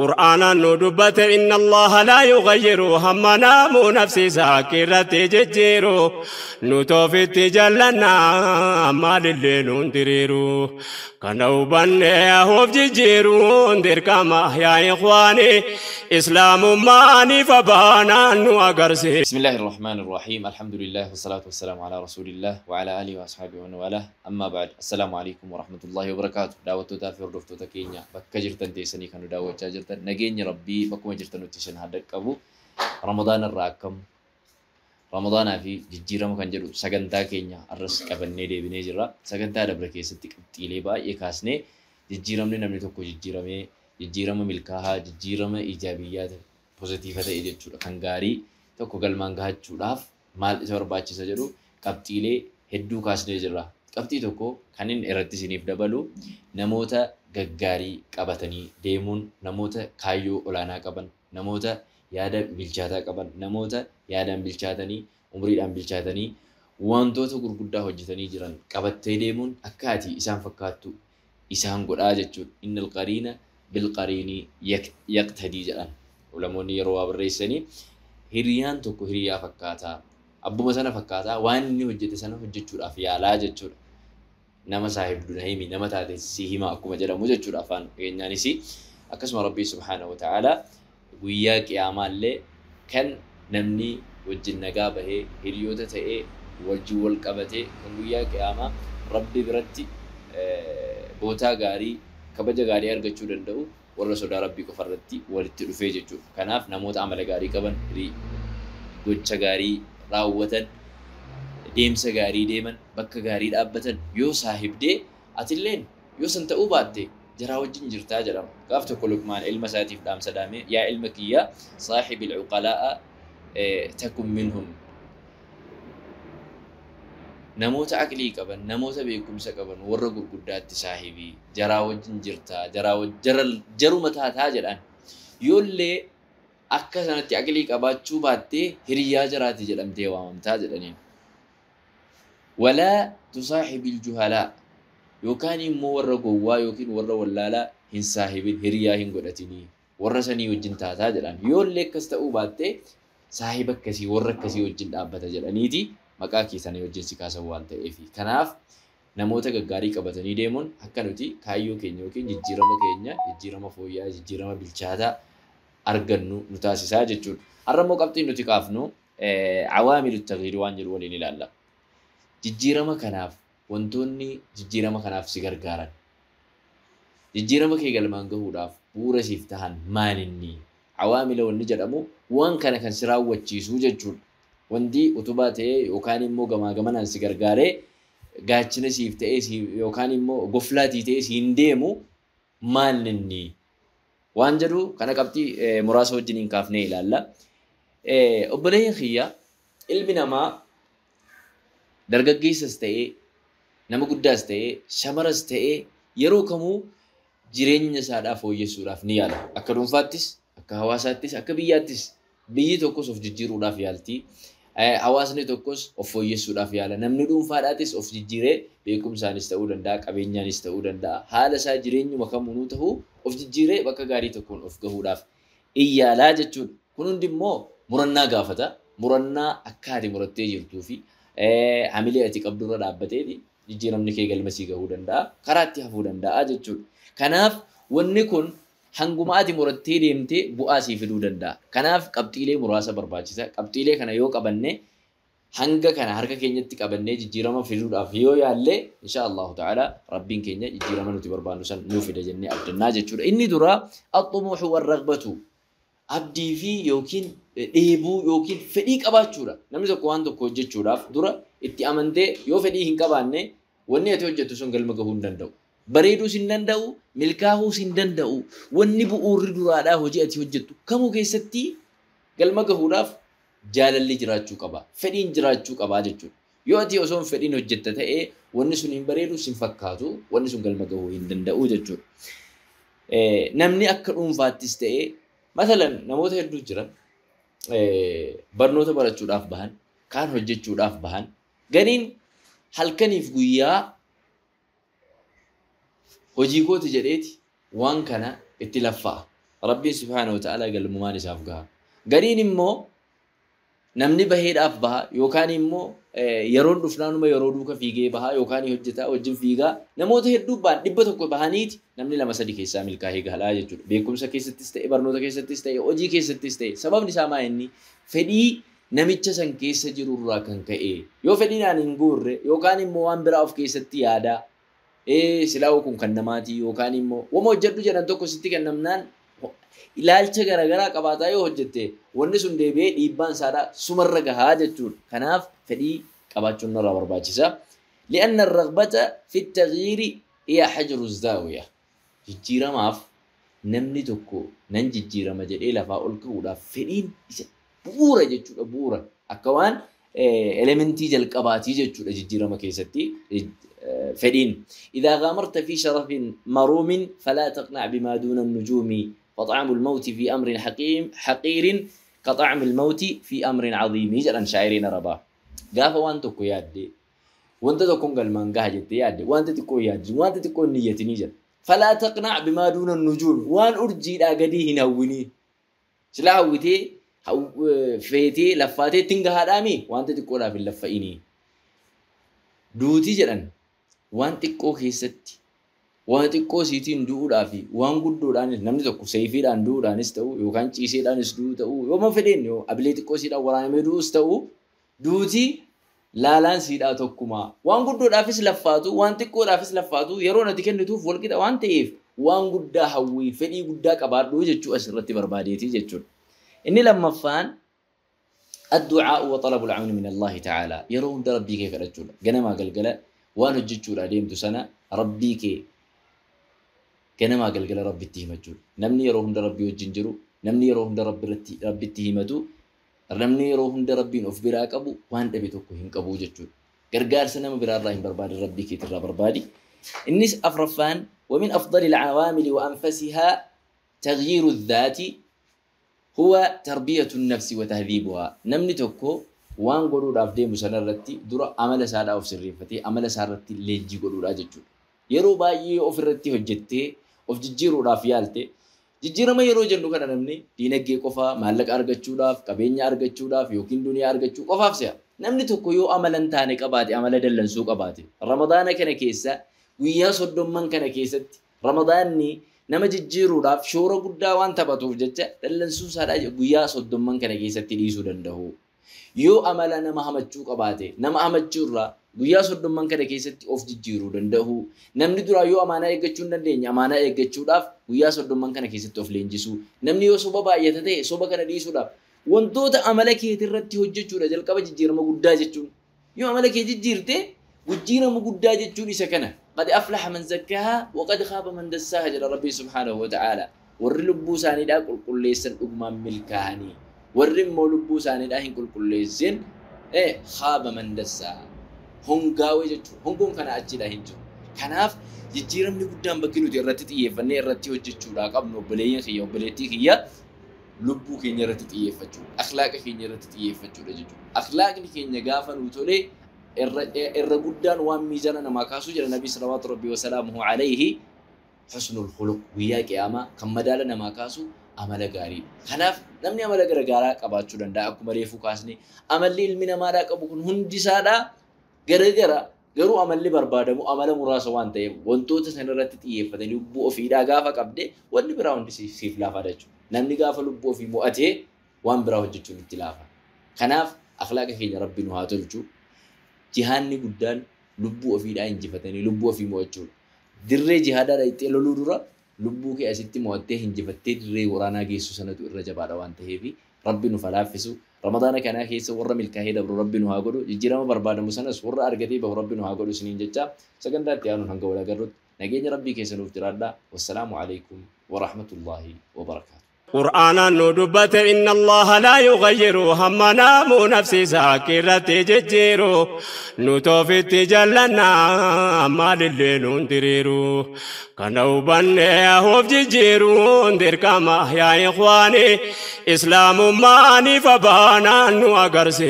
قرآن ندبت إن الله لا يغير هم نامو نفسي ساكرة تججيرو نتوفت جلنا ما لليل ندريرو كانوا بني هوف ججيرو ندير كما يا إخواني إسلام ماني فبانا نوغرسي. بسم الله الرحمن الرحيم. الحمد لله والصلاة والسلام على رسول الله وعلى آله وأصحابه ومن والاه. أما بعد، السلام عليكم ورحمة الله وبركاته. دعوة تافير دفتو تكينيا بكجرتن تيسني كانوا دعوة جاجرتن نجيني ربي بكم جرتن وتيشن هذا أبو رمضان الراكم رمضان في جيرة مكان جرو سجنتا كينيا الرس كبني دي بنيجرا سجنتا دبركي ستك تيلي با يكاسني جيرة من نمني توكو جيرة ملكها جيرة إيجابيات positif ada ide cuda kangari tokko galmaan gahachuudhaaf maal isa barbaachisa jedhu qabxiilee hedduu kaasnee jirra. Qabxii tokko kan inni irratti isiniif dabalu namoota gaggaarii qabatanii deemuun, namoota kaayyoo olaanaa qaban, namoota yaada bilchaataa qaban, namoota yaadaan bilchaatanii umriidhaan bilchaatanii wantoota gurguddaa hojjetanii jiran qabattee deemuun akka ati isaan fakkaattu isaan godhaa jechuudha. Innal qariina bil qariini yaqtadii jedhan. Ulamoonni yeroo wabarreessanii hiriyaan tokko hiriyaa fakkaataa abbuma sana fakkaataa waan inni hojjete sana hojjechuudhaaf yaalaa jechuudha. Nama saahibdu nahimi nama taate si hima akkuma jedhamu jechuudha afaan keenyaanis. Akkasuma Rabbii subhaanahu wa ta'ala guyyaa qiyamaallee kan namni wajjin nagaa bahee hiriyoota ta'ee wajjin wal qabatee kan guyyaa qiyamaa Rabbi biratti bootaa gaarii kabaja gaarii argachuu danda'u warra sodaa Rabbii qofarratti walitti dhufee jechuudha. Kanaaf namoota amala gaarii qaban, gocha gaarii raawwatan, deemsa gaarii deeman, bakka gaarii dhaabbatan yoo saahibdee atilleen yoo san ta'uu baatte jaraa wajjin jirtaa jedhama. Gaaf tokko Luqmaan ilma isaatiif dhaamsa dhaame yaa ilma kiyyaa saahibil uqalaa'a takun minhum. Namoota aqlii qaban, namoota beekumsa qaban warra gurguddaatti saahibii jaraa wajjin jirtaa jaruma taataa jedhan. Yoollee akka sanatti aqlii qabaachuu baattee hiriyaa jaraati jedhamtee waamamtaa jedhaniin. Walaa tusaahibil juhalaa yookaan immoo warra gowwaa yookiin warra wallaalaa hin saahibin hiriyaa hin godhatinii warra sanii wajjin taataa jedhan. Yoollee akkas ta'uu baattee saahiba akkasii warra akkasii wajjin dhaabbata jedhaniiti. Maqaa keessanii wajjin si kaasan waan ta'eef kanaaf namoota gaggaarii qabatanii deemuun akka nuti kaayyoo keenya yookiin jijjiirama keenya jijjiirama fooyya'aa jijjiirama bilchaataa argannu nu taasisaa jechuudha. Har'a immoo qabxiin nuti kaafnu awaamilu taghiirii waan jedhu waliin ilaalla. Jijjiirama kanaaf wantoonni jijjiirama kanaaf si gargaaran jijjiirama kee galmaan gahuudhaaf bu'uura siif tahan maalinni awaamila wanni jedhamu waan kana kan si raawwachiisuu jechuudha. Wanti utubaa ta'ee yookaan immoo gamaa gamanaan si gargaaree gaachina siif ta'ee yookaan immoo goflaatii ta'ee si hin deemu maalinni waan jedhu kana qabxii muraasa wajjin hin kaafnee ilaalla. Obboleeyyan kiyya ilmi namaa dargaggeessas ta'ee nama guddaas ta'ee shamaras ta'ee yeroo kamuu jireenya isaadhaaf fooyyessuudhaaf ni yaala. Akka dhuunfaattis akka hawaasaattis akka biyyaattis biyyi tokkos of jijjiiruudhaaf yaalti. Hawaasni tokkos of fooyyessuudhaaf yaala. Namni dhuunfaadhaatis of jijjiiree beekumsaanis ta'uu danda'a, qabeenyaanis ta'uu danda'a. Haala isaa jireenyuma kamuu ta'uu of jijjiiree bakka gaarii tokkoon of gahuudhaaf iyyaalaa jechuudha. Kun hundi immoo murannaa gaafata. Murannaa akka ati murattee jirtuu fi hamilee ati qabdurra dhaabbateeti jijjiiramni kee galmasii gahuu danda'a. Karaa itti hafuu danda'a jechuudha. Kanaaf wanni kun hanguma ati murattee deemtee bu'aa sii fiduu danda'a. Kanaaf qabxiilee muraasa barbaachisa. Qabxiilee kana yoo qabanne hanga kana harka keenyatti qabannee jijjiirama fiduudhaaf yoo yaalle inshaallahu ta'ala rabbiin keenya jijjiirama nuti barbaannu san nuu fida jennee abdannaa jechuudha. Inni dura axxumuuxu warragbatu abdii fi yookiin dheebuu yookiin fedhii qabaachuudha. Namni tokko waan tokko hojjechuudhaaf dura itti amantee yoo fedhii hin qabaanne wanni ati hojjettu sun galma gahuu hin danda'u. Bareeduu sin danda'u, milkaa'uu sin danda'u, wanni bu'uurri duraadhaa hojii ati hojjettu kamuu keessatti galma gahuudhaaf jaalalli jiraachuu qaba, fedhiin jiraachuu qaba jechuudha. Yoo ati osoo fedhiin hojjetta ta'ee wanni sun hin bareedu sin fakkaatu, wanni sun galma gahuu hin danda'u jechuudha. Namni akka dhuunfaattis ta'ee masalan namoota hedduu jiran barnoota barachuudhaaf bahan, kaan hojjechuudhaaf bahan, gariin halkaniif guyyaa hojii kooti jedheeti waan kana itti laffaa ربي سبحانه وتعالى قال مماني سافقها قرين إمو نمني بهيد أفبها يوكان إمو يرون رفنانو ما يرونوك فيجي بها يوكان يهجتا وجن فيجا نموت هيدوبان دبتو بهانيت نمني لما سدي كيسا ملكا هيجا لا يجود بيكم سكيس تستي برنوتا كيس تستي أوجي كيس تستي سبب نسامة إني فدي نميتش سن كيس جرور راكن كأي يو فدي نانينغور يوكان إمو وان براف كيس تيادا سلاوكم كنماتي يوكان إمو وموجدو جران توكو ستي كنمنان ilaalcha garagaraa qabaataa yoo hojjette wanni sun deebi'ee dhiibbaan isaadha sumarra gahaa jechuudha. Kanaaf fedhii qabaachuun narraa barbaachisa. لأن الرغبة في التغيير هي حجر الزاوية. جيراماف نمني تكو ننجي جيرام جدي لفا أولكودا فدين بورا جتشودا بورا أكوان إلمنتي جل قباتي جتشودا جيرام كيستي فدين إذا غامرت في شرف مروم فلا تقنع بما دون النجوم وطعم الموت في أمر حقير كطعم الموت في أمر عظيم يجرن شاعرين ربا قاف وانت كو يادي وانت تكون قلمان قاهجت يادي وانت تكون يادي وانت تكون نية نيجر فلا تقنع بما دون النجوم وان أرجي لا قديه نهوني سلا هوتي فيتي لفاتي تنقها دامي وانت تكون في اللفائني دوتي جرن وانت كو خيستي waan xiqqoo siitiin du'uudhaaf waan guddoodhaanis namni tokko seefiidhaan du'uudhaanis ta'u yookaan ciiseedhaanis du'u ta'u yooma fedheen yoo abilee xiqqoo siidhaan waraanamee du'us ta'u duuti laalaan siidhaa tokkuma waan guddoodhaafis laffaatu waan xiqqoodhaafis laffaatu yeroo nati kennituuf walqixa waan ta'eef waan guddaa hawwii fedhii guddaa qabaadhu jechuu asirratti barbaadeetii jechuudha. Inni lammaffaan الدعاء وطلب العون من الله تعالى يرون ربي كيف رجولا جنما قلقلا وانا جتشولا ديمتو سنة ربي كي كنما قلقل ربي التهمجول نمني يروهم در ربي وجنجرو نمني يروهم در ربي التهمدو نمني يروهم در ربي نفبراك أبو وان تبيتوكو هنك أبو جتشول قرقار سنة مبرار الله بربادي ربي كي ترى بربادي الناس أفرفان ومن أفضل العوامل وأنفسها تغيير الذات هو تربية النفس وتهذيبها نمني توكو وان قولوا رافدي مسنرتي درا عمل سادة أو سريفتي عمل سادة ليجي قولوا راجتشول يرو باي أوفرتي هجتة of jijjiiruudhaaf yaalte jijjiirama yeroo jennu kana namni diinagdee qofa maallaqa argachuudhaaf qabeenya argachuudhaaf yookiin duniyaa argachuu qofaaf se'a namni tokko yoo amalan taane qabaate amala dallansuu qabaate ramadaana kana keessa guyyaa 30 kana keessatti ramadaanni nama jijjiiruudhaaf shoora guddaa waan taphatuuf jecha dallansuu isaadha guyyaa 30 kana keessatti dhiisuu danda'u yoo amala nama hamachuu qabaate nama hamachuurraa guyyaa 30 kana keessatti of jijjiiruu danda'u namni dura yoo amaanaa eeggachuu hin dandeenye amaanaa eeggachuudhaaf guyyaa 30 kana keessatti of leenjisuu namni yoo soba baay'ata ta'e soba kana dhiisuudhaaf wantoota amala keetii irratti hojjechuudha jalqaba jijjiirama guddaa jechuun yoo amala kee jijjiirte jijjiirama guddaa jechuun isa kana qad aflaha man zakkaha wa qad khaba man dassaha jalla rabbi subhanahu wa ta'ala warri lubbuu isaaniidhaa qulqulleessan dhugmaan milkaa'anii warri immoo lubbuu isaaniidhaa hin qulqulleessin khaba man dassaha hongaawee jechuudha. Hongoon kana achidha hin jiru. Kanaaf jijjiiramni guddaan bakki nuti irratti xiyyeeffannee irratti hojjechuudha qabnu obboleeyyan kiyya obboleettii kiyya lubbuu keenya irratti xiyyeeffachuudha. Akhlaaqa keenya irratti xiyyeeffachuudha jechuudha. Akhlaaqni keenya gaafa nu tolee irra guddaan waan miizana namaa kaasuu jira Nabii sallallahu alaihi wa sallam alayhi husnul khuluq guyyaa qiyaamaa kan madaala namaa kaasuu amala gaarii. Kanaaf namni amala garagaaraa qabaachuu danda'a akkuma reefuu kaasne amalli ilmi namaadhaa qabu kun hundi isaadhaa garagara garuu amalli barbaadamu amala muraasa waan ta'eef wantoota sanarratti xiyyeeffatanii lubbuu ofiidhaa gaafa qabde wanni biraa hundi siif laafaadha jechuudha. Namni gaafa lubbuu ofii mo'atee waan biraa hojjechuun itti laafa. Kanaaf akhlaaqa keenya Rabbi nu haa tolchu. Jihaanni guddaan lubbuu ofiidhaa injifatanii lubbuu ofii mo'achuudha. Dirree jihaadaadha itti loluu dura lubbuu kee asitti mo'attee injifattee dirree waraanaa geessu sanatu irra jabaadha waan ta'eef Rabbi nu falaafisu. رمضان كان هيس ورا ملكه دبر ربنا هاقولوا جيران برباد مسنس ورا أرجتي به ربنا هاقولوا سنين جتا سكندات يانو هنقول أجرد نجيني ربي كيسنوف ترادا والسلام عليكم ورحمة الله وبركاته قرآن ندبت إن الله لا يغير همنا مو نفسي ساكرة ججيرو نتوفت جلنا ما لليل تريرو كانوا بني هوف ججيرو ندير كما يا إخواني إسلام ماني فبانا نو أغرسي